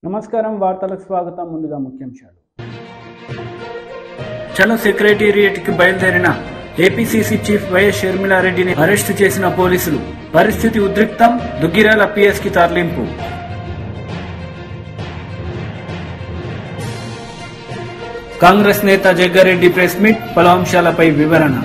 నమస్కారం వార్తలకు స్వాగతం ముందుగా ముఖ్యాంశాలు చలో సెక్రటేరియట్ కి బయలుదేరిన ఏపీసీసీ చీఫ్ వైఎస్ షర్మిలారెడ్డిని అరెస్టు చేసిన పోలీసులు పరిస్థితి ఉద్రిక్తం దుగ్గిరాల పిఎస్ కి తరలింపు కాంగ్రెస్ నేత జగ్గారెడ్డి ప్రెస్ మీట్ పలు అంశాలపై వివరణ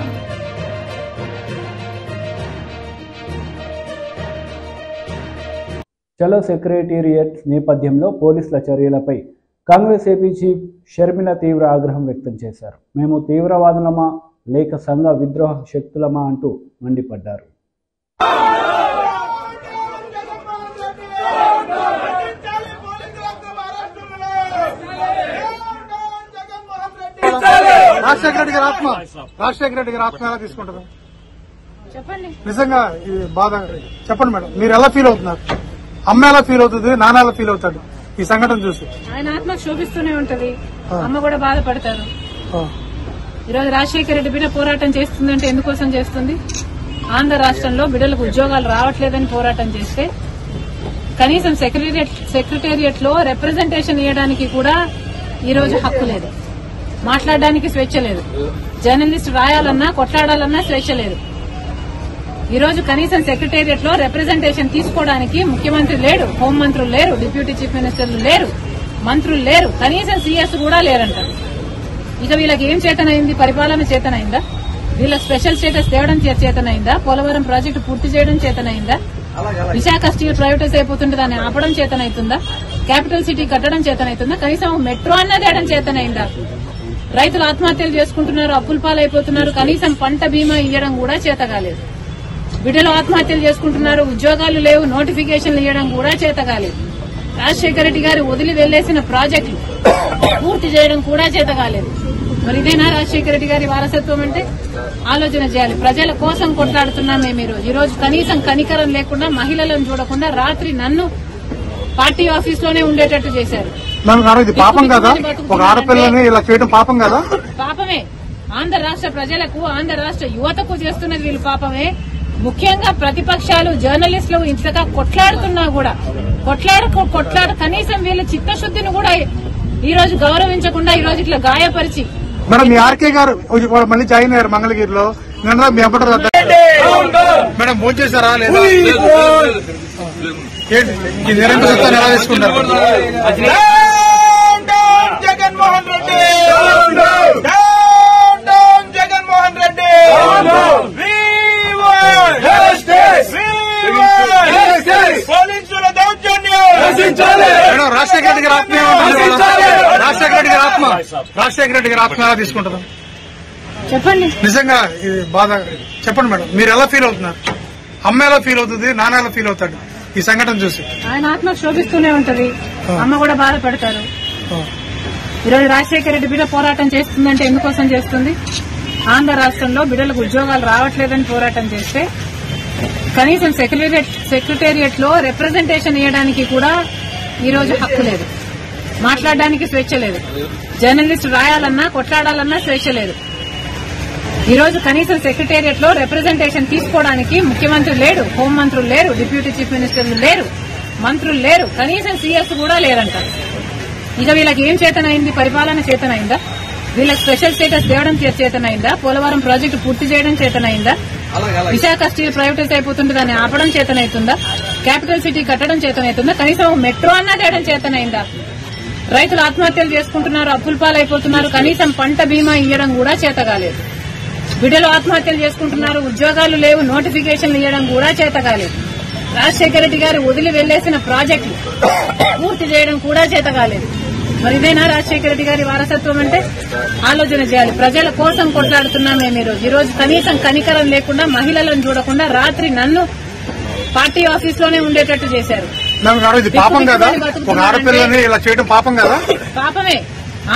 చలో సెక్రటేరియట్ నేపథ్యంలో పోలీసుల చర్యలపై కాంగ్రెస్ ఏపీ చీఫ్ షర్మిల తీవ్ర ఆగ్రహం వ్యక్తం చేశారు. మేము తీవ్రవాదులమా లేక సంఘ విద్రోహ శక్తులమా అంటూ మండిపడ్డారు. రాజశేఖర రెడ్డి గారి ఆత్మ ఎలా తీసుకుంటారు? చెప్పండి. నిజంగా ఇది బాధ. చెప్పండి మేడం, మీరు ఎలా ఫీల్ అవుతున్నారు? అమ్మ ఎలా ఫీల్ అవుతుంది, నాన్న ఎలా ఫీల్ అవుతాడు ఈ సంఘటన చూసి? ఆయన ఆత్మ శోభిస్తూనే ఉంటది, అమ్మ కూడా బాధపడతారు. ఈరోజు రాజశేఖర రెడ్డి బిడ్డ పోరాటం చేస్తుందంటే ఎందుకోసం చేస్తుంది? ఆంధ్ర రాష్ట్రంలో బిడ్డలకు ఉద్యోగాలు రావట్లేదని పోరాటం చేస్తే కనీసం సెక్రటేరియట్ లో రిప్రజెంటేషన్ ఇవ్వడానికి కూడా ఈ రోజు హక్కు లేదు, మాట్లాడడానికి స్వేచ్ఛ లేదు, జర్నలిస్ట్ రాయాలన్నా కొట్లాడాలన్నా స్వేచ్ఛ లేదు. ఈ రోజు కనీసం సెక్రటేరియట్ లో రిప్రజెంటేషన్ తీసుకోవడానికి ముఖ్యమంత్రి లేడు, హోంమంత్రులు లేరు, డిప్యూటీ చీఫ్ మినిస్టర్లు లేరు, మంత్రులు లేరు, కనీసం సీఎస్ కూడా లేరంటారు. ఇక వీళ్ళకి ఏం చేతనైంది? పరిపాలన చేతనైందా? వీళ్ళకి స్పెషల్ స్టేటస్ తేవడం చేతనైందా? పోలవరం ప్రాజెక్టు పూర్తి చేయడం చేతనైందా? విశాఖ స్టీల్ ప్రైవేటైజ్ అయిపోతుంటే దాన్ని ఆపడం చేతనైతుందా? క్యాపిటల్ సిటీ కట్టడం చేతనైతుందా? కనీసం మెట్రో అన్న తేయడం చేతనైందా? రైతులు ఆత్మహత్యలు చేసుకుంటున్నారు, అప్పుల పాలైపోతున్నారు, కనీసం పంట బీమా ఇవ్వడం కూడా చేతగాలేదు. బిడ్డలు ఆత్మహత్యలు చేసుకుంటున్నారు, ఉద్యోగాలు లేవు, నోటిఫికేషన్లు ఇవ్వడం కూడా చేతగాలేదు. రాజశేఖర రెడ్డి గారు వదిలి వెళ్లేసిన ప్రాజెక్టులు పూర్తి చేయడం కూడా చేతగాలేదు. మరి ఇదేనా రాజశేఖర రెడ్డి గారి వారసత్వం అంటే? ఆలోచన చేయాలి. ప్రజల కోసం కొట్లాడుతున్నాం మేము. ఈ రోజు కనీసం కనికరం లేకుండా, మహిళలను చూడకుండా రాత్రి నన్ను పార్టీ ఆఫీస్ లోనే ఉండేటట్టు చేశారు. ఇది పాపం కదా? ఒక ఆడపిల్లని ఇలా చేయడం పాపం కదా? పాపమే. ఆంధ్ర రాష్ట్ర ప్రజలకు, ఆంధ్ర రాష్ట్ర యువతకు చేస్తున్నది వీళ్ళు పాపమే. ముఖ్యంగా ప్రతిపక్షాలు, జర్నలిస్టులు ఇంతగా కొట్లాడుతున్నా కూడా కొట్లాడ కనీసం వీళ్ళ చిత్తశుద్ధిని కూడా ఈ రోజు గౌరవించకుండా ఈ రోజు ఇట్లా గాయపరిచి. మేడం, మీ ఆర్కే గారు మళ్ళీ జాయిన్ అయ్యారు మంగళగిరిలో. నిన్న మీ అప్పటి మేడం ఫోన్ చేశారా లేదా? ఈ నిరంతర సత్తాన్ని ఎలా తీసుకుంటారు? జగన్మోహన్ రెడ్డి, జగన్మోహన్ రెడ్డి, పోలీసుల దౌర్జన్యం. మేడం, రాజశేఖర రెడ్డి గారి ఆత్మ రాజశేఖర రెడ్డి గారి ఆత్మ ఎలా తీసుకుంటారు? చెప్పండి. నిజంగా ఇది బాధ. చెప్పండి మేడం, మీరు ఎలా ఫీల్ అవుతున్నారు? అమ్మ ఎలా ఫీల్ అవుతుంది, నాన్న ఎలా ఫీల్ అవుతాడు ఈ సంఘటన చూసి? ఆయన ఆత్మ శోభిస్తూనే ఉంటది, అమ్మ కూడా బాధపడతారు. ఈరోజు రాజశేఖర రెడ్డి బిడ్డ పోరాటం చేస్తుందంటే ఎందుకోసం చేస్తుంది? ఆంధ్ర రాష్ట్రంలో బిడ్డలకు ఉద్యోగాలు రావట్లేదని పోరాటం చేస్తే కనీసం సెక్రటేరియట్ లో రిప్రజెంటేషన్ ఇవ్వడానికి కూడా ఈ రోజు హక్కు లేదు, మాట్లాడడానికి స్వేచ్ఛ లేదు, జర్నలిస్ట్ రాయాలన్నా కొట్లాడాలన్నా స్వేచ్ఛ లేదు. ఈ రోజు కనీసం సెక్రటేరియట్ లో రిప్రజెంటేషన్ తీసుకోవడానికి ముఖ్యమంత్రి లేడు, హోంమంత్రులు లేరు, డిప్యూటీ చీఫ్ మినిస్టర్లు లేరు, మంత్రులు లేరు, కనీసం సీఎస్ కూడా లేరంటారు. ఇక వీళ్ళకి ఏం చేతనైంది? పరిపాలన చేతనైందా? వీళ్ళకి స్పెషల్ స్టేటస్ తేవడం చేతనైందా? పోలవరం ప్రాజెక్టు పూర్తి చేయడం చేతనైందా? విశాఖ స్టీల్ ప్రైవేటైజ్ అయిపోతుంటే దాన్ని ఆపడం చేతనైతుందా? క్యాపిటల్ సిటీ కట్టడం చేతనైతుందా? కనీసం మెట్రో అన్న తేయడం చేతనైందా? రైతులు ఆత్మహత్యలు చేసుకుంటున్నారు, అప్పుల పాలైపోతున్నారు, కనీసం పంట బీమా ఇవ్వడం కూడా చేతగాలేదు. బిడ్డలు ఆత్మహత్యలు చేసుకుంటున్నారు, ఉద్యోగాలు లేవు, నోటిఫికేషన్లు ఇవ్వడం కూడా చేతగాలేదు. రాజశేఖర రెడ్డి గారు వదిలి వెళ్లేసిన ప్రాజెక్టులు పూర్తి చేయడం కూడా చేతగాలేదు. మరి ఇదేనా రాజశేఖర రెడ్డి గారి వారసత్వం అంటే? ఆలోచన చేయాలి. ప్రజల కోసం కొట్లాడుతున్నాం మేము. ఈ రోజు కనీసం కనికరం లేకుండా, మహిళలను చూడకుండా రాత్రి నన్ను పార్టీ ఆఫీస్ లోనే ఉండేటట్టు చేశారు. ఇది పాపం కదా? ఒక ఆడపిల్లని ఇలా చేయడం పాపం కదా? పాపమే.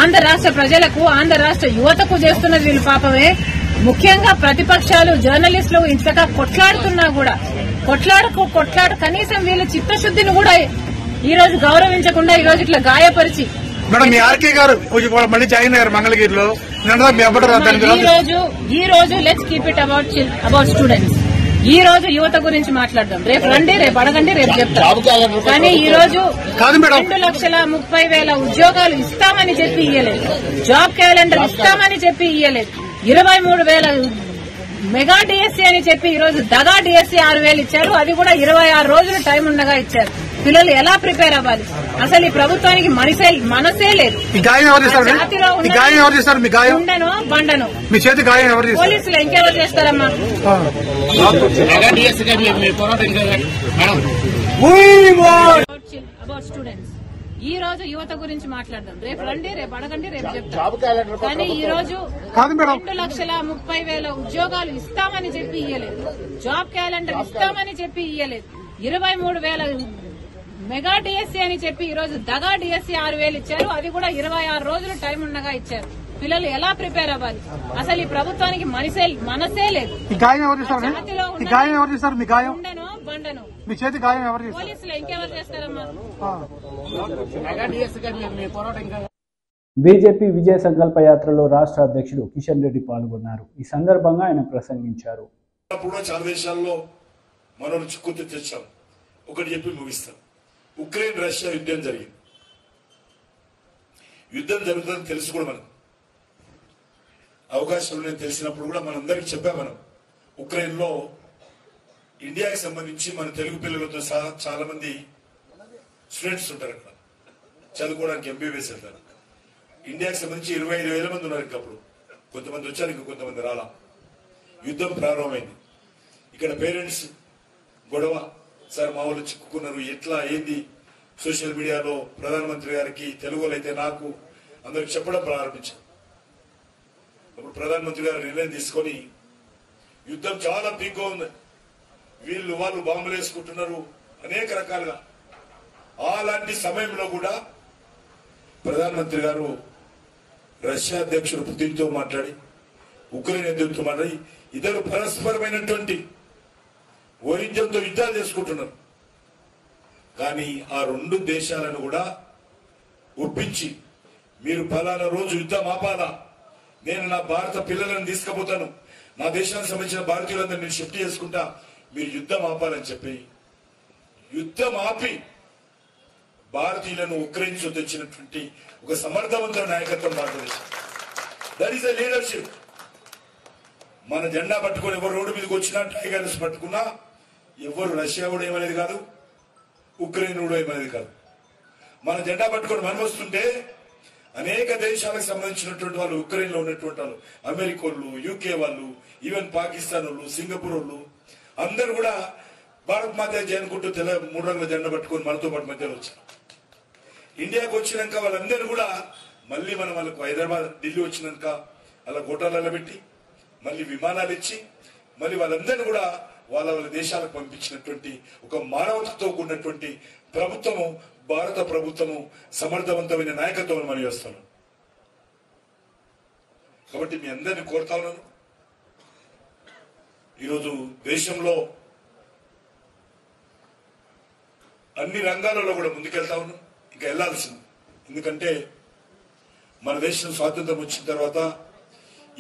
ఆంధ్ర రాష్ట్ర ప్రజలకు, ఆంధ్ర రాష్ట్ర యువతకు చేస్తున్నది వీళ్ళు పాపమే. ముఖ్యంగా ప్రతిపక్షాలు, జర్నలిస్టులు ఇంతగా కొట్లాడుతున్నా కూడా కొట్లాడ కనీసం వీళ్ళ చిత్తశుద్ధిని కూడా ఈ రోజు గౌరవించకుండా ఈ రోజు ఇట్లా గాయపరిచి. మేడం, మీ ఆర్కే గారు మళ్ళీ జాయిన్ అయ్యారు మంగళగిరిలో. నిన్న మీ అప్పటి ఈ రోజు let's keep it about students. ఈ రోజు యువత గురించి మాట్లాడదాం. రేపు రండి, రేపు అడగండి, రేపు చెప్తాం. కానీ ఈ రోజు 2,30,000 ఉద్యోగాలు ఇస్తామని చెప్పి ఇయ్యలేదు. జాబ్ క్యాలెండర్ ఇస్తామని చెప్పి ఇయ్యలేదు. 23,000 మెగా డిఎస్సీ అని చెప్పి ఈ రోజు దగా డిఎస్సీ 6,000 ఇచ్చారు. అది కూడా 26 రోజులు టైం ఉండగా ఇచ్చారు. పిల్లలు ఎలా ప్రిపేర్ అవ్వాలి? అసలు ఈ ప్రభుత్వానికి మనసే లేదు. ఉండను బండను పోలీసులు ఇంకెవరు చేస్తారమ్మా? అబౌట్ స్టూడెంట్స్ ఈ రోజు యువత గురించి మాట్లాడదాం. రేపు రండి, రేపు అడగండి, రేపు చెప్తాం. కానీ ఈ రోజు 2,30,000 ఉద్యోగాలు ఇస్తామని చెప్పి ఇయ్యలేదు. జాబ్ క్యాలెండర్ ఇస్తామని చెప్పి ఇయ్యలేదు. 23,000 మెగా డిఎస్సీ అని చెప్పి ఈ రోజు దగా డిఎస్సీ 6,000 ఇచ్చారు. అది కూడా 26 రోజులు టైం ఉండగా ఇచ్చారు. పిల్లలు ఎలా ప్రిపేర్ అవ్వాలి? అసలు ఈ ప్రభుత్వానికి మనసే లేదు. ఉండను బండను పోలీసులు ఇంకెవరు చేస్తారమ్మా? బీజేపీ విజయ సంకల్ప యాత్రలో రాష్ట్ర అధ్యక్షుడు కిషన్ రెడ్డి పాల్గొన్నారు. ఈ సందర్భంగా ఆయన ప్రసంగించారు. చాలా దేశాల్లో మనం చిక్కుతూ తెచ్చాం. ఒకటి చెప్పి ముగిస్తాం. ఉక్రెయిన్ రష్యా యుద్ధం జరిగింది. యుద్ధం జరుగుతుందని తెలుసు కూడా మనం అవకాశాలు నేను తెలిసినప్పుడు కూడా మనందరికీ చెప్పా. మనం ఉక్రెయిన్ లో ఇండియాకి సంబంధించి మన తెలుగు పిల్లలతో సహా చాలా మంది స్టూడెంట్స్ ఉంటారు. అక్కడ చదువుకోవడానికి ఎంబీబీఎస్ వెళ్తారు. ఇండియాకి సంబంధించి 25,000 మంది ఉన్నారు. అప్పుడు కొంతమంది వచ్చారు, ఇంకా కొంతమంది రాలా. యుద్ధం ప్రారంభమైంది. ఇక్కడ పేరెంట్స్ గొడవ, సార్ మా వాళ్ళు చిక్కుకున్నారు, ఎట్లా ఏంది? సోషల్ మీడియాలో ప్రధానమంత్రి గారికి, తెలుగులో అయితే నాకు, అందరికి చెప్పడం ప్రారంభించారు. అప్పుడు ప్రధానమంత్రి గారు నిర్ణయం తీసుకొని యుద్ధం చాలా పీక్గా ఉంది, వాళ్ళు బాంబులు వేసుకుంటున్నారు అనేక రకాలుగా. అలాంటి సమయంలో కూడా ప్రధానమంత్రి గారు రష్యా అధ్యక్షుడు పుతిన్తో మాట్లాడి, ఉక్రెయిన్ అధ్యక్షుడితో మాట్లాడి, ఇద్దరు పరస్పరమైనటువంటి వైరుధ్యంతో యుద్ధాలు చేసుకుంటున్నారు. కానీ ఆ రెండు దేశాలను కూడా ఒప్పించి, మీరు ఫలానా రోజు యుద్ధం ఆపాలా, నేను నా భారత పిల్లలను తీసుకుపోతాను, నా దేశానికి సంబంధించిన భారతీయులందరూ నేను షిఫ్ట్ చేసుకుంటా, మీరు యుద్ధం ఆపాలని చెప్పి యుద్ధం ఆపి భారతీయులను ఉక్రెయిన్ తెచ్చినటువంటి ఒక సమర్థవంతమైన నాయకత్వం భారతదేశం. That is the leadership. మన జెండా పట్టుకొని ఎవరు రోడ్డు మీదకి వచ్చినా, టైగర్స్ పట్టుకున్నా, ఎవరు రష్యా కూడా ఏమనేది కాదు, ఉక్రెయిన్ కూడా ఏమనేది కాదు. మన జెండా పట్టుకొని మనం వస్తుంటే అనేక దేశాలకు సంబంధించినటువంటి వాళ్ళు, ఉక్రెయిన్ లో ఉన్నటువంటి వాళ్ళు, అమెరికా వాళ్ళు, యూకే వాళ్ళు, ఈవెన్ పాకిస్తాన్ వాళ్ళు, సింగపూర్ వాళ్ళు అందరూ కూడా భారత్ మాత జయనుకుంటూ 3 రంగుల జెండా పట్టుకొని మనతో పాటు మధ్యలో వచ్చారు. ఇండియాకు వచ్చినాక వాళ్ళందరూ కూడా మళ్ళీ మనం వాళ్ళకు హైదరాబాద్, ఢిల్లీ వచ్చినాక అలా గోటాలలో పెట్టి, మళ్ళీ విమానాలు ఇచ్చి, మళ్ళీ వాళ్ళందరూ కూడా వాళ్ళ దేశాలకు పంపించినటువంటి ఒక మానవతతో కూడినటువంటి ప్రభుత్వము భారత ప్రభుత్వము, సమర్థవంతమైన నాయకత్వం మనం చేస్తాం. కాబట్టి మీ అందరినీ కోరుతా ఉన్నాను, ఈరోజు దేశంలో అన్ని రంగాలలో కూడా ముందుకెళ్తా ఉన్నాం, ఇంకా వెళ్లాల్సింది. ఎందుకంటే మన దేశం స్వాతంత్రం వచ్చిన తర్వాత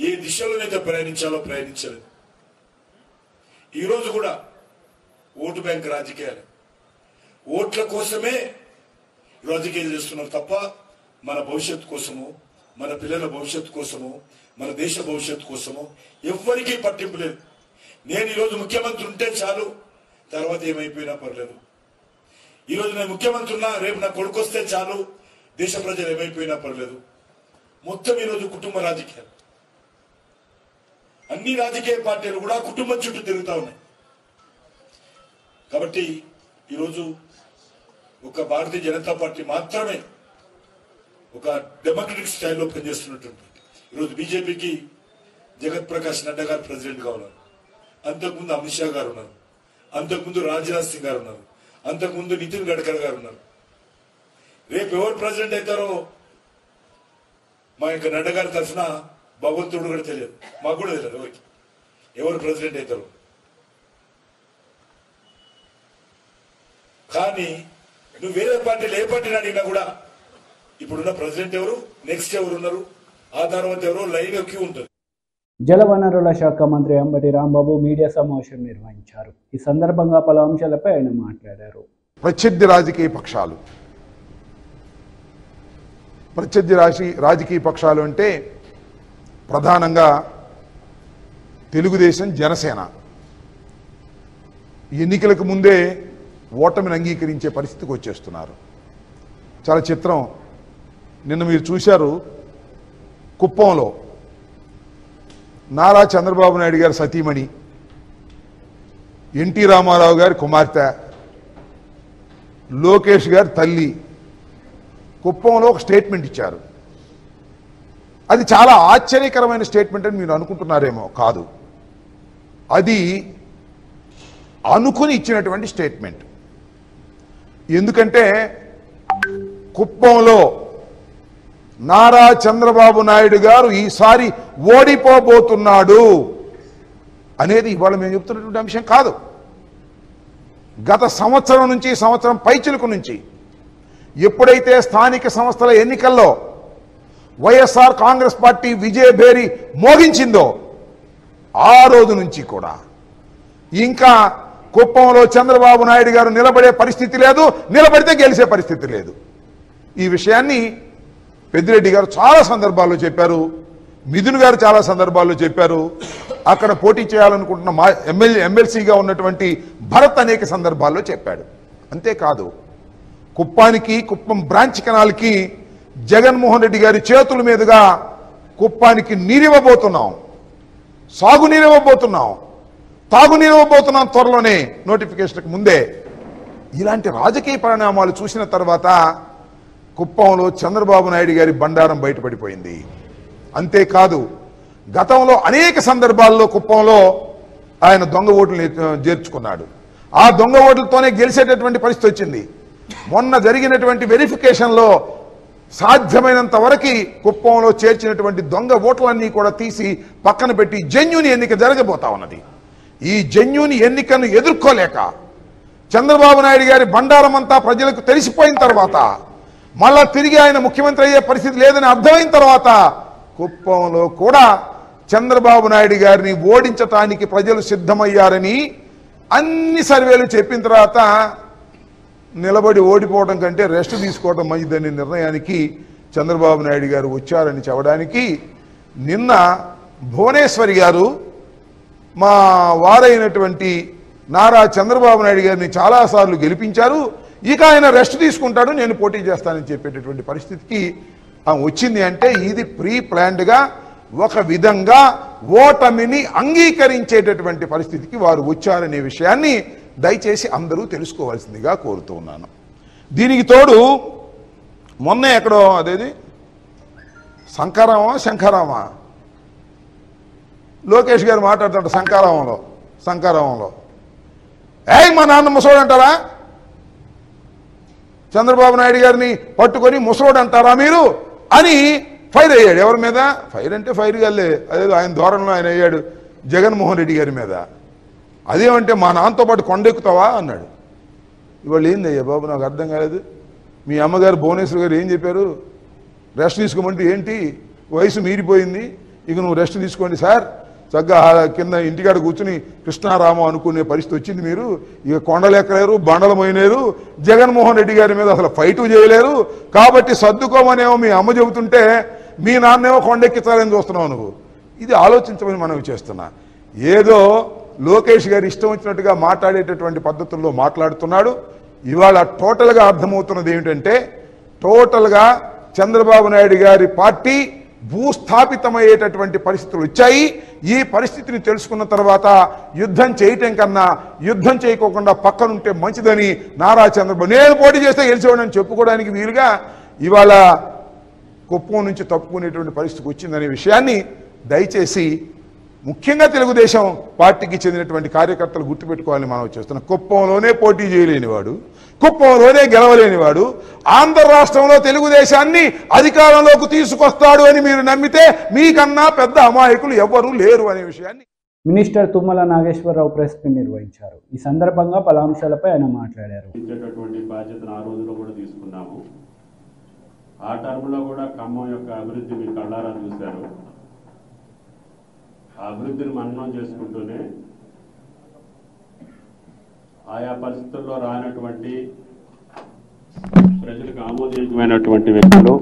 ఏ దిశలోనైతే ప్రయాణించాలో ప్రయాణించలేదు. ఈరోజు కూడా ఓటు బ్యాంక్ రాజకీయాలు, ఓట్ల కోసమే రాజకీయాలు చేస్తున్నారు తప్ప మన భవిష్యత్తు కోసము, మన పిల్లల భవిష్యత్తు కోసము, మన దేశ భవిష్యత్తు కోసము ఎవ్వరికీ పట్టింపు లేదు. నేను ఈరోజు ముఖ్యమంత్రి ఉంటే చాలు, తర్వాత ఏమైపోయినా పర్లేదు. ఈరోజు నేను ముఖ్యమంత్రి ఉన్నా, రేపు నా కొడుకు వస్తే చాలు, దేశ ప్రజలు ఏమైపోయినా పర్లేదు. మొత్తం ఈరోజు కుటుంబ రాజకీయాలు, అన్ని రాజకీయ పార్టీలు కూడా కుటుంబం చుట్టూ తిరుగుతా ఉన్నాయి. కాబట్టి ఈరోజు ఒక భారతీయ జనతా పార్టీ మాత్రమే ఒక డెమోక్రటిక్ స్టైల్లో పనిచేస్తున్నటువంటి, ఈరోజు బీజేపీకి జగత్ ప్రకాష్ నడ్డా గారు ప్రెసిడెంట్ గా ఉన్నారు, అంతకుముందు అమిత్ షా గారు ఉన్నారు, అంతకుముందు రాజ్నాథ్ సింగ్ గారు ఉన్నారు, అంతకుముందు నితిన్ గడ్కరీ గారు ఉన్నారు. రేపు ఎవరు ప్రెసిడెంట్ అవుతారో మా యొక్క నడ్డా గారి తరఫున భగవంతుడు కూడా తెలియదు, మాకు కూడా తెలియదు ఎవరికి ఎవరు ప్రెసిడెంట్ అవుతారు. కానీ నువ్వు వేరే పార్టీలు ఏ పార్టీని అడిగినా కూడా ఇప్పుడున్న ప్రెసిడెంట్ ఎవరు, నెక్స్ట్ ఎవరు ఉన్నారు, ఆ తర్వాత ఎవరో లైన్ ఎక్కి ఉంటుంది. జలవనరుల శాఖ మంత్రి అంబటి రాంబాబు మీడియా సమావేశం నిర్వహించారు. ఈ సందర్భంగా పలు అంశాలపై ఆయన మాట్లాడారు. ప్రత్యర్థి రాజకీయ పక్షాలు అంటే ప్రధానంగా తెలుగుదేశం, జనసేన ఎన్నికలకు ముందే ఓటమిని అంగీకరించే పరిస్థితికి వచ్చేస్తున్నారు. చాలా చిత్రం. నిన్న మీరు చూశారు, కుప్పంలో నారా చంద్రబాబు నాయుడు గారి సతీమణి, ఎన్టీ రామారావు గారి కుమార్తె, లోకేష్ గారి తల్లి కుప్పంలో ఒక స్టేట్మెంట్ ఇచ్చారు. అది చాలా ఆశ్చర్యకరమైన స్టేట్మెంట్ అని మీరు అనుకుంటున్నారేమో. కాదు, అది అనుకుని ఇచ్చినటువంటి స్టేట్మెంట్. ఎందుకంటే కుప్పంలో నారా చంద్రబాబు నాయుడు గారు ఈసారి ఓడిపోబోతున్నాడు అనేది ఇవాళ మేము చెప్తున్నటువంటి అంశం కాదు. గత సంవత్సరం నుంచి, సంవత్సరం పైచిలుకు నుంచి ఎప్పుడైతే స్థానిక సంస్థల ఎన్నికల్లో వైఎస్ఆర్ కాంగ్రెస్ పార్టీ విజయభేరి మోగించిందో ఆ రోజు నుంచి కూడా ఇంకా కుప్పంలో చంద్రబాబు నాయుడు గారు నిలబడే పరిస్థితి లేదు, నిలబడితే గెలిచే పరిస్థితి లేదు. ఈ విషయాన్ని పెద్దిరెడ్డి గారు చాలా సందర్భాల్లో చెప్పారు, మిథున్ గారు చాలా సందర్భాల్లో చెప్పారు, అక్కడ పోటీ చేయాలనుకుంటున్న ఎమ్మెల్సీగా ఉన్నటువంటి భరత్ అనేక సందర్భాల్లో చెప్పాడు. అంతేకాదు, కుప్పం బ్రాంచ్ కెనాల్కి జగన్మోహన్ రెడ్డి గారి చేతుల మీదుగా కుప్పానికి నీరివ్వబోతున్నాం, సాగునీరివ్వబోతున్నాం, తాగునీరివ్వబోతున్నాం త్వరలోనే, నోటిఫికేషన్కి ముందే. ఇలాంటి రాజకీయ పరిణామాలు చూసిన తర్వాత కుప్పంలో చంద్రబాబు నాయుడు గారి బండారం బయటపడిపోయింది. అంతేకాదు, గతంలో అనేక సందర్భాల్లో కుప్పంలో ఆయన దొంగ ఓట్లు చేర్చుకున్నాడు. ఆ దొంగ ఓట్లతోనే గెలిచేటటువంటి పరిస్థితి వచ్చింది. మొన్న జరిగినటువంటి వెరిఫికేషన్లో సాధ్యమైనంత వరకు కుప్పంలో చేర్చినటువంటి దొంగ ఓట్లన్నీ కూడా తీసి పక్కన పెట్టి జెన్యూన్ ఎన్నిక జరగబోతా ఉన్నది. ఈ జెన్యూన్ ఎన్నికను ఎదుర్కోలేక చంద్రబాబు నాయుడు గారి బండారం అంతా ప్రజలకు తెలిసిపోయిన తర్వాత, మళ్ళా తిరిగి ఆయన ముఖ్యమంత్రి అయ్యే పరిస్థితి లేదని అర్థమైన తర్వాత కుప్పంలో కూడా చంద్రబాబు నాయుడు గారిని ఓడించటానికి ప్రజలు సిద్ధమయ్యారని అన్ని సర్వేలు చెప్పిన తర్వాత నిలబడి ఓడిపోవడం కంటే రెస్ట్ తీసుకోవడం మంచిదనే నిర్ణయానికి చంద్రబాబు నాయుడు గారు వచ్చారని చెప్పడానికి నిన్న భువనేశ్వరి గారు మా వారైనటువంటి నారా చంద్రబాబు నాయుడు గారిని చాలాసార్లు గెలిపించారు, ఇక ఆయన రెస్ట్ తీసుకుంటాడు, నేను పోటీ చేస్తానని చెప్పేటటువంటి పరిస్థితికి వచ్చింది. అంటే ఇది ప్రీ ప్లాన్డ్గా ఒక విధంగా ఓటమిని అంగీకరించేటటువంటి పరిస్థితికి వారు వచ్చారనే విషయాన్ని దయచేసి అందరూ తెలుసుకోవాల్సిందిగా కోరుతూ ఉన్నాను. దీనికి తోడు మొన్న ఎక్కడో అదేది శంఖారామా లోకేష్ గారు మాట్లాడుతాడు శంఖారామంలో మా నాన్న ముసలోడు అంటారా, చంద్రబాబు నాయుడు గారిని పట్టుకొని ముసలోడు అంటారా మీరు అని ఫైర్ అయ్యాడు. ఎవరి మీద ఫైర్ అంటే ఫైర్ గాలే, అదేదో ఆయన ధోరణిలో ఆయన అయ్యాడు జగన్మోహన్ రెడ్డి గారి మీద. అదేమంటే మా నాన్నతో పాటు కొండెక్కుతావా అన్నాడు. ఇవాళ ఏందయ్యా బాబు, నాకు అర్థం కాలేదు. మీ అమ్మగారు భువనేశ్వర్ గారు ఏం చెప్పారు, రెస్ట్ తీసుకోమంటే ఏంటి, వయసు మీరిపోయింది, ఇక నువ్వు రెస్ట్ తీసుకోండి సార్, చక్కగా కింద ఇంటికాడ కూర్చుని కృష్ణారామం అనుకునే పరిస్థితి వచ్చింది, మీరు ఇక కొండలెక్కలేరు, బండలు మోయలేరు, జగన్మోహన్ రెడ్డి గారి మీద అసలు ఫైటు చేయలేరు, కాబట్టి సర్దుకోమనేమో మీ అమ్మ చెబుతుంటే మీ నాన్నేమో కొండెక్కించాలని చూస్తున్నావు నువ్వు. ఇది ఆలోచించమని మనం చేస్తున్నా. ఏదో లోకేష్ గారు ఇష్టం వచ్చినట్టుగా మాట్లాడేటటువంటి పద్ధతుల్లో మాట్లాడుతున్నాడు. ఇవాళ టోటల్గా అర్థమవుతున్నది ఏమిటంటే, టోటల్గా చంద్రబాబు నాయుడు గారి పార్టీ భూస్థాపితమయ్యేటటువంటి పరిస్థితులు వచ్చాయి. ఈ పరిస్థితిని తెలుసుకున్న తర్వాత యుద్ధం చేయటం కన్నా యుద్ధం చేయకోకుండా పక్కనుంటే మంచిదని నారా చంద్రబాబు నేను పోటీ చేస్తే గెలిచేవాడని చెప్పుకోవడానికి వీలుగా ఇవాళ కుప్పం నుంచి తప్పుకునేటువంటి పరిస్థితికి వచ్చిందనే విషయాన్ని దయచేసి ముఖ్యంగా తెలుగుదేశం పార్టీకి చెందినటువంటి కార్యకర్తలు గుర్తుపెట్టుకోవాలని మనం చేస్తున్నాం. కుప్పంలోనే పోటీ చేయలేనివాడు, కుప్పంలోనే గెలవలేనివాడు ఆంధ్ర రాష్ట్రంలో తెలుగుదేశాన్ని అధికారంలోకి తీసుకొస్తాడు అని మీరు నమ్మితే మీకన్నా పెద్ద అమాయకులు ఎవరూ లేరు అనే విషయాన్ని minister Tummala Nageswararao press meet నిర్వహించారు. ఈ సందర్భంగా పలు అంశాలపై ఆయన మాట్లాడారు. బాధ్యతను ఆ రోజులో కూడా తీసుకున్నాము. ఆ టర్మ్లో కూడా ఖమ్మం యొక్క అభివృద్ధి మీరు కళ్ళారా చూశారు. ఆ అభివృద్ధిని మననం చేసుకుంటూనే ఆయా పరిస్థితుల్లో రానటువంటి ప్రజలకు ఆమోదయోగ్యమైనటువంటి వ్యక్తులు,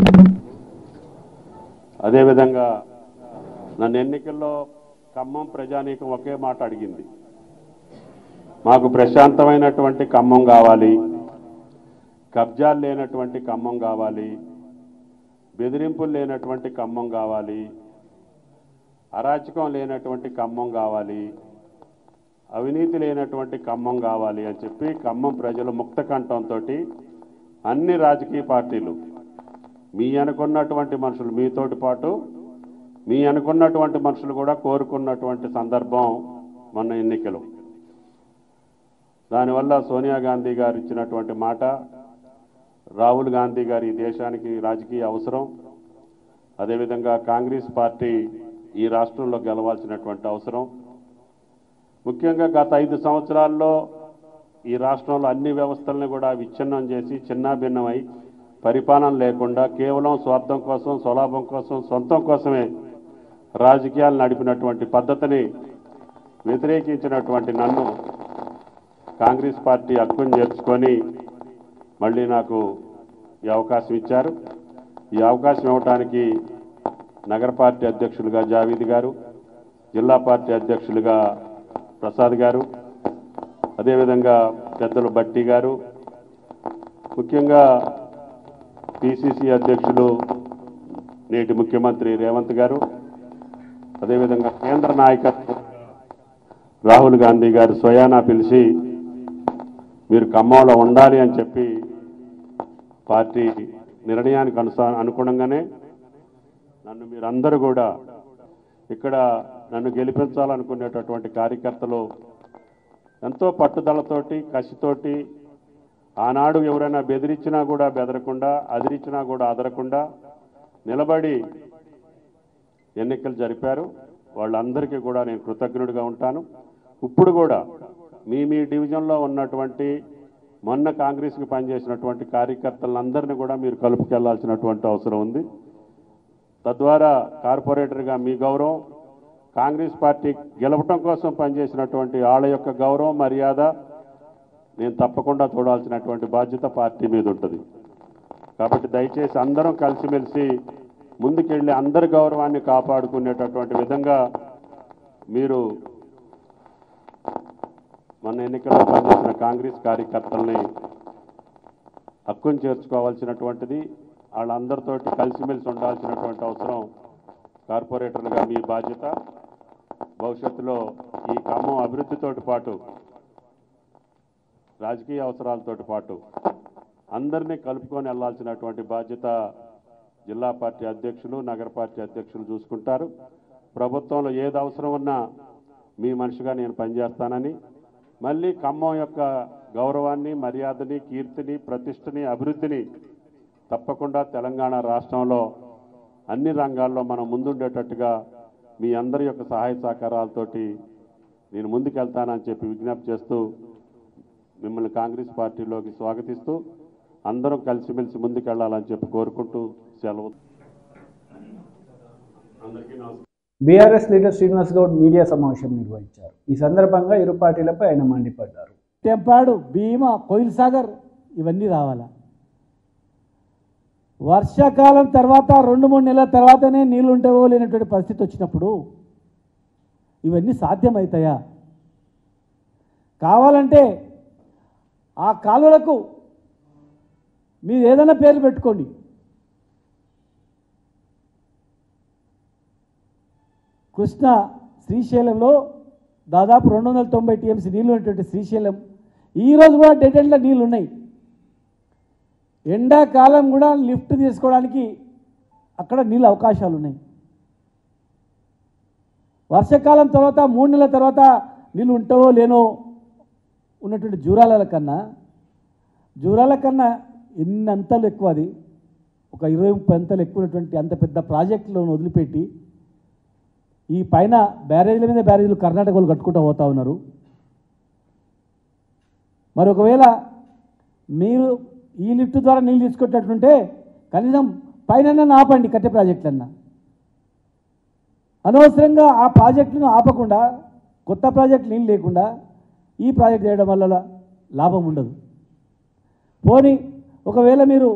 అదేవిధంగా నన్ను ఎన్నికల్లో ఖమ్మం ప్రజానీకం ఒకే మాట అడిగింది, మాకు ప్రశాంతమైనటువంటి ఖమ్మం కావాలి, కబ్జాలు లేనటువంటి ఖమ్మం కావాలి, బెదిరింపులు లేనటువంటి ఖమ్మం కావాలి, అరాచకం లేనటువంటి ఖమ్మం కావాలి, అవినీతి లేనటువంటి ఖమ్మం కావాలి అని చెప్పి ఖమ్మం ప్రజలు ముక్త కంఠంతో అన్ని రాజకీయ పార్టీలు మీ అనుకున్నటువంటి మనుషులు, మీతోటి పాటు మీ అనుకున్నటువంటి మనుషులు కూడా కోరుకున్నటువంటి సందర్భం మొన్న ఎన్నికలు. దానివల్ల సోనియా గాంధీ గారు ఇచ్చినటువంటి మాట, రాహుల్ గాంధీ గారి ఈ దేశానికి రాజకీయ అవసరం, అదేవిధంగా కాంగ్రెస్ పార్టీ ఈ రాష్ట్రంలో గెలవాల్సినటువంటి అవసరం. ముఖ్యంగా గత 5 సంవత్సరాల్లో ఈ రాష్ట్రంలో అన్ని వ్యవస్థలను కూడా విచ్ఛిన్నం చేసి చిన్నాభిన్నమై పరిపాలన లేకుండా కేవలం స్వార్థం కోసం, స్వలాభం కోసం, సొంతం కోసమే రాజకీయాలు నడిపినటువంటి పద్ధతిని వ్యతిరేకించినటువంటి నన్ను కాంగ్రెస్ పార్టీ హక్కును చేర్చుకొని మళ్ళీ నాకు ఈ అవకాశం ఇచ్చారు. ఈ అవకాశం ఇవ్వడానికి నగర పార్టీ అధ్యక్షులుగా జావీద్ గారు, జిల్లా పార్టీ అధ్యక్షులుగా ప్రసాద్ గారు, అదేవిధంగా పెద్దలు బట్టి గారు, ముఖ్యంగా పిసిసి అధ్యక్షులు నేటి ముఖ్యమంత్రి రేవంత్ గారు, అదేవిధంగా కేంద్ర నాయకత్వం రాహుల్ గాంధీ గారు స్వయానా పిలిచి మీరు ఖమ్మంలో ఉండాలి అని చెప్పి పార్టీ నిర్ణయానికి అనుగుణంగానే నన్ను మీరందరూ కూడా ఇక్కడ నన్ను గెలిపించాలనుకునేటటువంటి కార్యకర్తలు ఎంతో పట్టుదలతోటి, కసితోటి, ఆనాడు ఎవరైనా బెదిరించినా కూడా బెదరకుండా, అదిరించినా కూడా అదరకుండా నిలబడి ఎన్నికలు జరిపారు. వాళ్ళందరికీ కూడా నేను కృతజ్ఞుడిగా ఉంటాను. ఇప్పుడు కూడా మీ డివిజన్లో ఉన్నటువంటి మొన్న కాంగ్రెస్కి పనిచేసినటువంటి కార్యకర్తలందరినీ కూడా మీరు కలుపుకెళ్లాల్సినటువంటి అవసరం ఉంది. తద్వారా కార్పొరేటర్గా మీ గౌరవం, కాంగ్రెస్ పార్టీ గెలవటం కోసం పనిచేసినటువంటి వాళ్ళ యొక్క గౌరవం, మర్యాద నేను తప్పకుండా చూడాల్సినటువంటి బాధ్యత పార్టీ మీద ఉంటుంది. కాబట్టి దయచేసి అందరం కలిసిమెలిసి ముందుకెళ్ళి అందరి గౌరవాన్ని కాపాడుకునేటటువంటి విధంగా మీరు మన ఎన్నికల్లో పనిచేసిన కాంగ్రెస్ కార్యకర్తల్ని హక్కును చేర్చుకోవాల్సినటువంటిది, వాళ్ళందరితోటి కలిసిమెలిసి ఉండాల్సినటువంటి అవసరం కార్పొరేటర్లుగా మీ బాధ్యత. భవిష్యత్తులో ఈ ఖమ్మం అభివృద్ధితోటి పాటు, రాజకీయ అవసరాలతో పాటు అందరినీ కలుపుకొని వెళ్లాల్సినటువంటి బాధ్యత జిల్లా పార్టీ అధ్యక్షులు, నగర పార్టీ అధ్యక్షులు చూసుకుంటారు. ప్రభుత్వంలో ఏది అవసరం ఉన్నా మీ మనిషిగా నేను పనిచేస్తానని, మళ్ళీ ఖమ్మం యొక్క గౌరవాన్ని, మర్యాదని, కీర్తిని, ప్రతిష్టని, అభివృద్ధిని తప్పకుండా తెలంగాణ రాష్ట్రంలో అన్ని రంగాల్లో మనం ముందుండేటట్టుగా మీ అందరి యొక్క సహాయ సహకారాలతోటి నేను ముందుకెళ్తానని చెప్పి విజ్ఞప్తి చేస్తూ మిమ్మల్ని కాంగ్రెస్ పార్టీలోకి స్వాగతిస్తూ అందరం కలిసిమెలిసి ముందుకెళ్లాలని చెప్పి కోరుకుంటూ సెలవు. అందరికీ నమస్కారం. BRS leader Srinivas Goud media సమావేశం నిర్వహించారు. ఈ సందర్భంగా ఇరు పార్టీలపై ఆయన మండిపడ్డారు. టెంపాడు, భీమా, కోయిల్ సాగర్ ఇవన్నీ రావాలా? వర్షాకాలం తర్వాత 2-3 నెలల తర్వాతనే నీళ్లు ఉంటావో లేనటువంటి పరిస్థితి వచ్చినప్పుడు ఇవన్నీ సాధ్యమవుతాయా? కావాలంటే ఆ కాలువలకు మీరు ఏదైనా పేర్లు పెట్టుకోండి. కృష్ణా శ్రీశైలంలో దాదాపు 290 టీఎంసీ నీళ్లు ఉన్నటువంటి శ్రీశైలం ఈరోజు కూడా డెడ్ ఎండ్లో నీళ్ళు ఉన్నాయి. ఎండాకాలం కూడా లిఫ్ట్ తీసుకోవడానికి అక్కడ నీళ్ళ అవకాశాలు ఉన్నాయి. వర్షాకాలం తర్వాత 3 నెలల తర్వాత నీళ్ళు ఉంటావో లేనో ఉన్నటువంటి జూరాల కన్నా ఎన్ని అంతలు ఎక్కువ, అది ఒక 20-30 అంతలు ఎక్కువ ఉన్నటువంటి అంత పెద్ద ప్రాజెక్టులను వదిలిపెట్టి ఈ పైన బ్యారేజీల మీద బ్యారేజీలు కర్ణాటకలో కట్టుకుంటూ పోతా ఉన్నారు. మరి ఒకవేళ మీరు ఈ లిఫ్ట్ ద్వారా నీళ్ళు తీసుకొచ్చేటట్టుంటే కనీసం పైన ఆపండి, కట్టే ప్రాజెక్టులన్నా. అనవసరంగా ఆ ప్రాజెక్టును ఆపకుండా కొత్త ప్రాజెక్టు నీళ్ళు లేకుండా ఈ ప్రాజెక్ట్ చేయడం వల్ల లాభం ఉండదు. పోనీ ఒకవేళ మీరు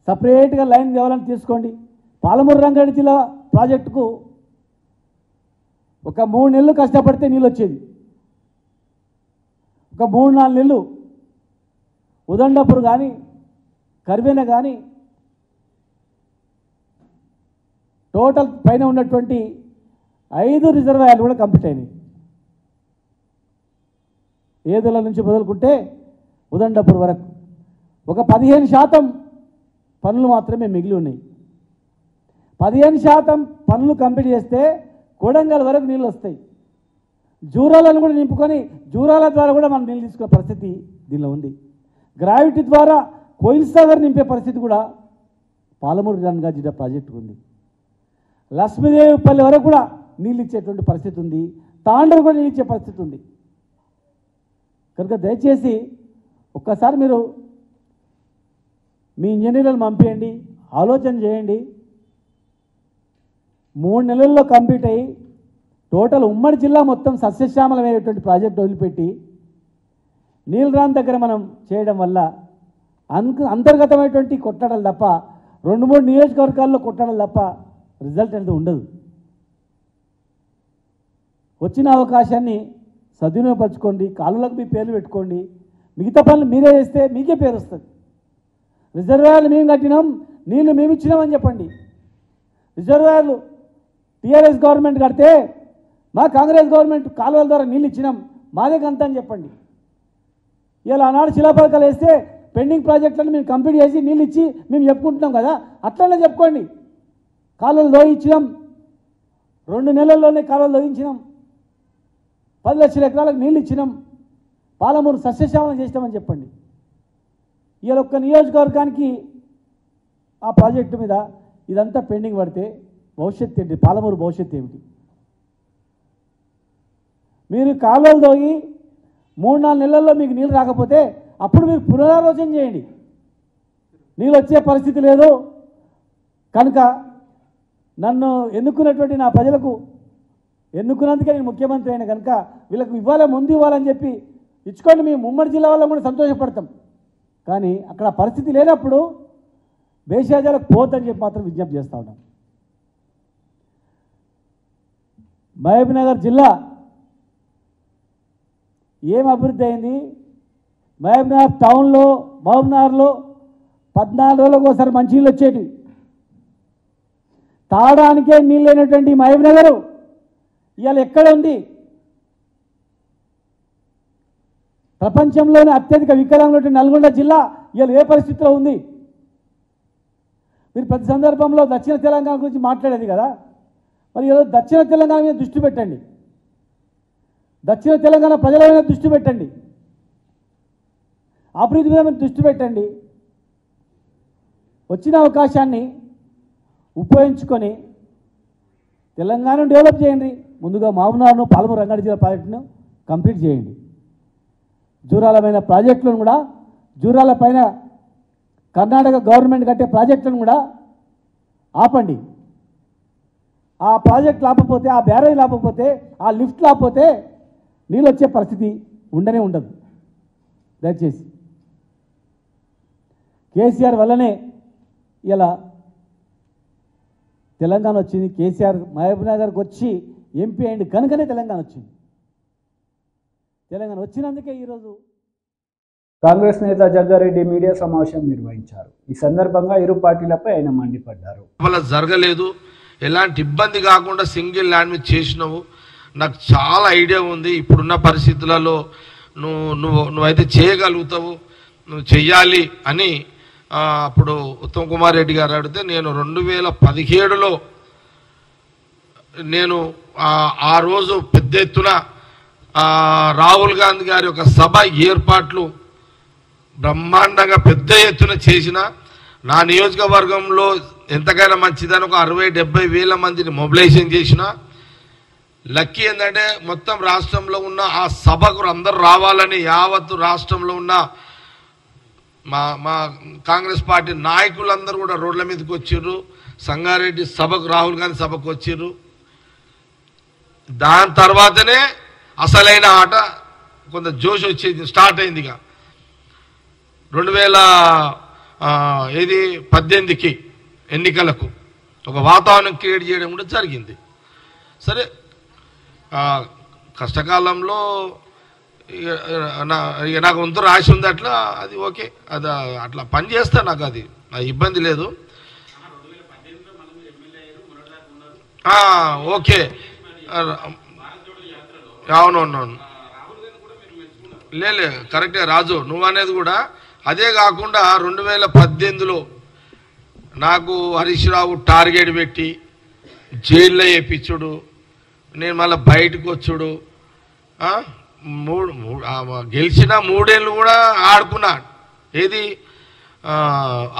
సపరేట్గా లైన్ కావాలని తీసుకోండి. పాలమూరు రంగారెడ్డి జిల్లా ప్రాజెక్టుకు ఒక 3 నెలలు కష్టపడితే నీళ్ళు వచ్చేది. ఒక 3-4 నెలలు ఉదండపూర్ కానీ కర్వేన కానీ టోటల్ పైన ఉన్నటువంటి 5 రిజర్వాయర్లు కూడా కంప్లీట్ అయినాయి. ఏదుల నుంచి మొదలుకుంటే ఉదండపూర్ వరకు ఒక 15% పనులు మాత్రమే మిగిలి ఉన్నాయి. 15% పనులు కంప్లీట్ చేస్తే కొడంగల్ వరకు నీళ్ళు వస్తాయి. జూరాలను కూడా నింపుకొని జూరాల ద్వారా కూడా మనం నీళ్ళు తీసుకునే పరిస్థితి దీనిలో ఉంది. గ్రావిటీ ద్వారా కోయిల్ సాగర్ నింపే పరిస్థితి కూడా పాలమూరు రంగారెడ్డి జిల్లా ప్రాజెక్టుకు ఉంది. లక్ష్మీదేవిపల్లి వరకు కూడా నీళ్ళు ఇచ్చేటువంటి పరిస్థితి ఉంది. తాండూరు కూడా నీళ్ళు ఇచ్చే పరిస్థితి ఉంది. కనుక దయచేసి ఒక్కసారి మీరు మీ ఇంజనీర్లను పంపించండి, ఆలోచన చేయండి. 3 నెలల్లో కంప్లీట్ అయ్యి టోటల్ ఉమ్మడి జిల్లా మొత్తం సస్యశ్యామలమైనటువంటి ప్రాజెక్టు వదిలిపెట్టి నీలరాన్ దగ్గర మనం చేయడం వల్ల అంతర్గతమైనటువంటి కొట్టడాలు తప్ప 2-3 నియోజకవర్గాల్లో కొట్టడాలు తప్ప రిజల్ట్ అనేది ఉండదు. వచ్చిన అవకాశాన్ని సద్వినియోగపరచుకోండి. కాలువలకు మీ పేర్లు పెట్టుకోండి. మిగతా పనులు మీరే చేస్తే మీకే పేరు వస్తుంది. రిజర్వాయర్లు మేము కట్టినాం, నీళ్లు మేము ఇచ్చినామని చెప్పండి. రిజర్వాయర్లు టీఆర్ఎస్ గవర్నమెంట్ కడితే మా కాంగ్రెస్ గవర్నమెంట్ కాలువల ద్వారా నీళ్ళు ఇచ్చినాం, మాదే కంత అని చెప్పండి. ఇలా ఆనాడు శిలాపలకాలు వేస్తే పెండింగ్ ప్రాజెక్టులను మేము కంప్లీట్ చేసి నీళ్ళు ఇచ్చి మేము చెప్పుకుంటున్నాం కదా, అట్లనే చెప్పుకోండి. కాలువలు దోయించినాం, 2 నెలల్లోనే కాలువలు దోయించినాం, 10 లక్షల ఎకరాలకు నీళ్ళు ఇచ్చినాం, పాలమూరు సస్యశ్యామలం చేసినామని చెప్పండి. ఇలా ఒక్క నియోజకవర్గానికి ఆ ప్రాజెక్టు మీద ఇదంతా పెండింగ్ పడితే భవిష్యత్తు ఏంటి? పాలమూరు భవిష్యత్తు ఏమిటి? మీరు కాలువలు దోగి 3-4 నెలల్లో మీకు నీళ్ళు రాకపోతే అప్పుడు మీరు పునరాలోచన చేయండి. నీళ్ళు వచ్చే పరిస్థితి లేదు కనుక నన్ను ఎన్నుకున్నటువంటి నా ప్రజలకు ఎన్నుకున్నందుకే నేను ముఖ్యమంత్రి అయిన కనుక వీళ్ళకు ఇవ్వాలి, ముందు ఇవ్వాలని చెప్పి ఇచ్చుకోండి. మేము ఉమ్మడి జిల్లా వాళ్ళం కూడా సంతోషపడతాం. కానీ అక్కడ పరిస్థితి లేనప్పుడు బేషాజాలకు పోద్దని చెప్పి మాత్రం విజ్ఞప్తి చేస్తూ ఉన్నాం. మహబూబ్నగర్ జిల్లా ఏం అభివృద్ధి అయింది? మహబూబ్నగర్ టౌన్లో మహబూబ్నగర్లో 14 రోజులకు ఒకసారి మంచి నీళ్ళు వచ్చేటి. తాగడానికే నీళ్ళు లేనటువంటి మహబూబ్నగర్ ఇవాళ ఎక్కడ ఉంది? ప్రపంచంలోనే అత్యధిక వికలాంగులైన నల్గొండ జిల్లా ఇవాళ ఏ పరిస్థితిలో ఉంది? మీరు ప్రతి సందర్భంలో దక్షిణ తెలంగాణ గురించి మాట్లాడేది కదా, మరి ఈరోజు దక్షిణ తెలంగాణ మీద దృష్టి పెట్టండి. దక్షిణ తెలంగాణ ప్రజల మీద దృష్టి పెట్టండి. అభివృద్ధి మీద మీరు దృష్టి పెట్టండి. వచ్చిన అవకాశాన్ని ఉపయోగించుకొని తెలంగాణను డెవలప్ చేయండి. ముందుగా మహబూబ్నగర్ను పాలమూరు రంగారెడ్డి జిల్లా ప్రాజెక్టును కంప్లీట్ చేయండి. జూరాలమైన ప్రాజెక్టులను కూడా, జూరాల పైన కర్ణాటక గవర్నమెంట్ కట్టే ప్రాజెక్టులను కూడా ఆపండి. ఆ ప్రాజెక్ట్ లేకపోతే, ఆ బ్యారేజ్ లేకపోతే, ఆ లిఫ్ట్ లేకపోతే నీళ్ళు వచ్చే పరిస్థితి ఉండనే ఉండదు. దయచేసి కేసీఆర్ వల్లనే ఇలా తెలంగాణ వచ్చింది. కేసీఆర్ మహబూబ్నగర్కి వచ్చి ఎంపీ అయింది కనుకనే తెలంగాణ వచ్చింది. తెలంగాణ వచ్చినందుకే ఈరోజు కాంగ్రెస్ నేత జగ్గారెడ్డి మీడియా సమావేశం నిర్వహించారు. ఈ సందర్భంగా ఇరు పార్టీలపై ఆయన మండిపడ్డారు. వల్ల జరగలేదు, ఎలాంటి ఇబ్బంది కాకుండా సింగిల్ ల్యాండ్ మీద చేసినావు. నాకు చాలా ఐడియా ఉంది. ఇప్పుడున్న పరిస్థితులలో నువ్వైతే చేయగలుగుతావు, నువ్వు చెయ్యాలి అని అప్పుడు ఉత్తమ్ కుమార్ రెడ్డి గారు అడిగితే నేను 2017లో నేను ఆ రోజు పెద్ద ఎత్తున రాహుల్ గాంధీ గారి ఒక సభ ఏర్పాట్లు బ్రహ్మాండంగా పెద్ద ఎత్తున చేసిన, నా నియోజకవర్గంలో ఎంతకైనా మంచిదని ఒక 60-70 వేల మందిని మొబిలైజేషన్ చేసిన. లక్కీ ఏంటంటే మొత్తం రాష్ట్రంలో ఉన్న ఆ సభకు అందరూ రావాలని యావత్తు రాష్ట్రంలో ఉన్న మా కాంగ్రెస్ పార్టీ నాయకులందరూ కూడా రోడ్ల మీదకి వచ్చిర్రు. సంగారెడ్డి సభకు రాహుల్ గాంధీ సభకు వచ్చిర్రు. దాని తర్వాతనే అసలైన ఆట కొంత జోష్ వచ్చేది స్టార్ట్ అయింది. ఇక 2018కి ఎన్నికలకు ఒక వాతావరణం క్రియేట్ చేయడం కూడా జరిగింది. సరే, కష్టకాలంలో నాకు వంతు రాసి ఉంది అట్లా, అది ఓకే, అది అట్లా పని చేస్తా, నాకు అది ఇబ్బంది లేదు. ఓకే, అవునవునవును, లే కరెక్టే రాజు నువ్వు అనేది కూడా. అదే కాకుండా 2018లో నాకు హరీష్ రావు టార్గెట్ పెట్టి జైల్లో వేయించుడు, నేను మళ్ళీ బయటకు వచ్చుడు, గెలిచిన 3 ఏళ్ళు కూడా ఆడుకున్నా. ఏది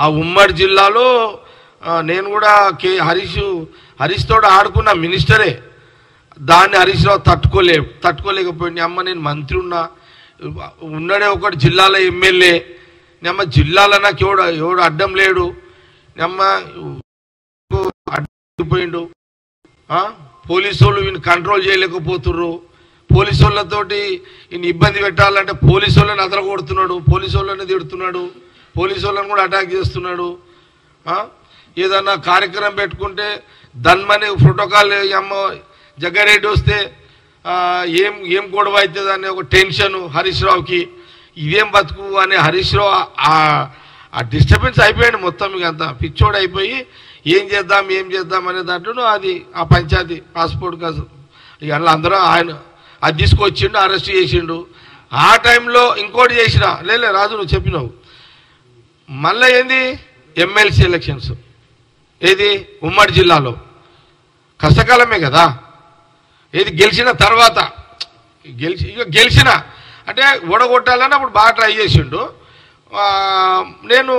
ఆ ఉమ్మడి జిల్లాలో నేను కూడా హరీష్ తోడు ఆడుకున్నా, మినిస్టరే. దాన్ని హరీష్ రావు తట్టుకోలేకపోయింది. అమ్మ నేను మంత్రి ఉన్నాడే ఒకటి జిల్లాలో ఎమ్మెల్యే, అమ్మ జిల్లాలో నాకు ఎవడు అడ్డం లేడు, అమ్మ అడ్డిపోయిండు, పోలీసు వాళ్ళు వీని కంట్రోల్ చేయలేకపోతుర్రు, పోలీసు వాళ్ళతోటి ఈయన ఇబ్బంది పెట్టాలంటే పోలీసు వాళ్ళని అదరగొడుతున్నాడు, పోలీసు వాళ్ళని తిడుతున్నాడు, పోలీసు వాళ్ళని కూడా అటాక్ చేస్తున్నాడు. ఏదన్నా కార్యక్రమం పెట్టుకుంటే ధన్మని ప్రోటోకాల్ అమ్మ జగ్గారెడ్డి వస్తే ఏం గొడవ అవుతుంది అనే ఒక టెన్షన్ హరీష్ రావుకి. ఇదేం బతుకు అనే హరీష్ రావు ఆ డిస్టర్బెన్స్ అయిపోయాడు మొత్తం. ఇక అంతా పిచ్చోడు అయిపోయి ఏం చేద్దాం అనే దాంట్లో అది ఆ పంచాయతీ పాస్పోర్ట్ కాదు ఇక అందులో అందరూ ఆయన అది తీసుకొచ్చిండు, అరెస్ట్ చేసిండు. ఆ టైంలో ఇంకోటి చేసిన లే రాజు నువ్వు చెప్పినావు, మళ్ళీ ఏంది ఎమ్మెల్సీ ఎలక్షన్స్, ఏది ఉమ్మడి జిల్లాలో కష్టకాలమే కదా. ఏది గెలిచిన తర్వాత గెలిచిన అంటే ఓడగొట్టాలని అప్పుడు బాగా ట్రై చేసిండు. నేను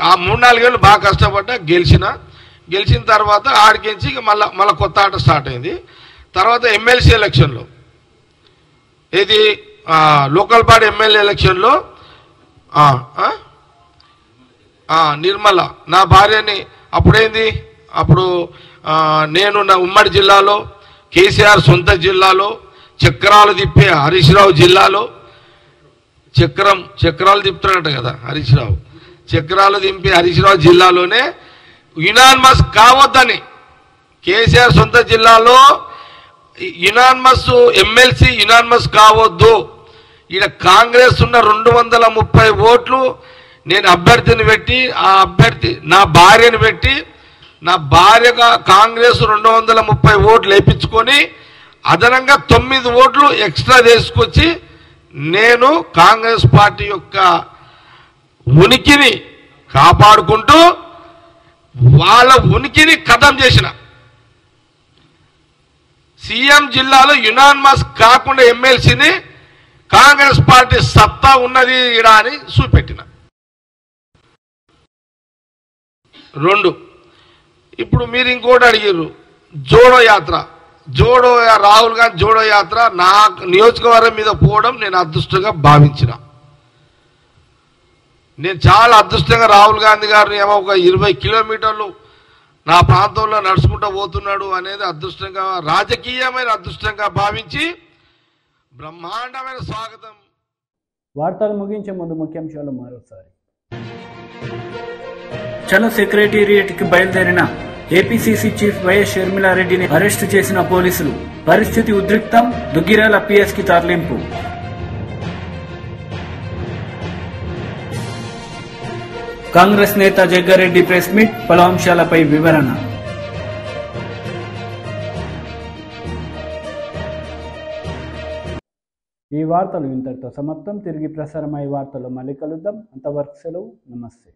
ఆ 3-4 ఏళ్ళు బాగా కష్టపడ్డా, గెలిచిన తర్వాత ఆడికించి ఇక మళ్ళీ కొత్త ఆట స్టార్ట్ అయింది. తర్వాత ఎమ్మెల్సీ ఎలక్షన్లో, ఏది లోకల్ బాడీ ఎమ్మెల్యే ఎలక్షన్లో నిర్మల నా భార్యని అప్పుడు నేను నా ఉమ్మడి జిల్లాలో, కేసీఆర్ సొంత జిల్లాలో, చక్రాలు తిప్పే హరీష్ రావు జిల్లాలో, చక్రాలు తిప్పుతున్నట్టు కదా హరీష్ రావు, చక్రాలు దింపి హరీష్ రావు జిల్లాలోనే యునానిమస్ కావద్దని, కేసీఆర్ సొంత జిల్లాలో యునానిమస్ ఎమ్మెల్సీ యునానిమస్ కావద్దు, ఈయన కాంగ్రెస్ ఉన్న 230 ఓట్లు నేను అభ్యర్థిని పెట్టి, ఆ అభ్యర్థి నా భార్యను పెట్టి, నా భార్యగా కాంగ్రెస్ 230 ఓట్లు వేయించుకొని అదనంగా 9 ఓట్లు ఎక్స్ట్రా తీసుకొచ్చి నేను కాంగ్రెస్ పార్టీ యొక్క ఉనికిని కాపాడుకుంటూ వాళ్ళ ఉనికిని ఖతం చేసిన. సీఎం జిల్లాలో యునానిమస్ కాకుండా ఎమ్మెల్సీని కాంగ్రెస్ పార్టీ సత్తా ఉన్నది ఇడా అని చూపెట్టిన. 2 ఇప్పుడు మీరు ఇంకోటి అడిగారు, రాహుల్ గాంధీ జోడో యాత్ర నా నియోజకవర్గం మీద పోవడం నేను అదృష్టంగా భావించిన. నేను చాలా అదృష్టంగా రాహుల్ గాంధీ గారిని ఏమో ఒక 20 కిలోమీటర్లు నా ప్రాంతంలో నడుచుకుంటూ పోతున్నాడు అనేది అదృష్టంగా, రాజకీయమైన అదృష్టంగా భావించి బ్రహ్మాండమైన స్వాగతం. వార్తలు ముగించే ముందు ముఖ్యాంశాలు మరోసారి. చలో సెక్రటేరియట్ కి బయలుదేరిన ఏపీసీసీ చీఫ్ వైఎస్ షర్మిలారెడ్డిని అరెస్టు చేసిన పోలీసులు. పరిస్థితి ఉద్రిక్తం, దుగ్గిరాల పిఎస్ కి తరలింపు. కాంగ్రెస్ నేత జగ్గారెడ్డి ప్రెస్ మీట్, పలు అంశాలపై వివరణ. ఈ వార్తలు ఇంతటితో సమాప్తం. తిరిగి ప్రసారమయ్యే వార్తల్లో మళ్ళీ కలుద్దాం. అంతవరకు సెలవు, నమస్తే.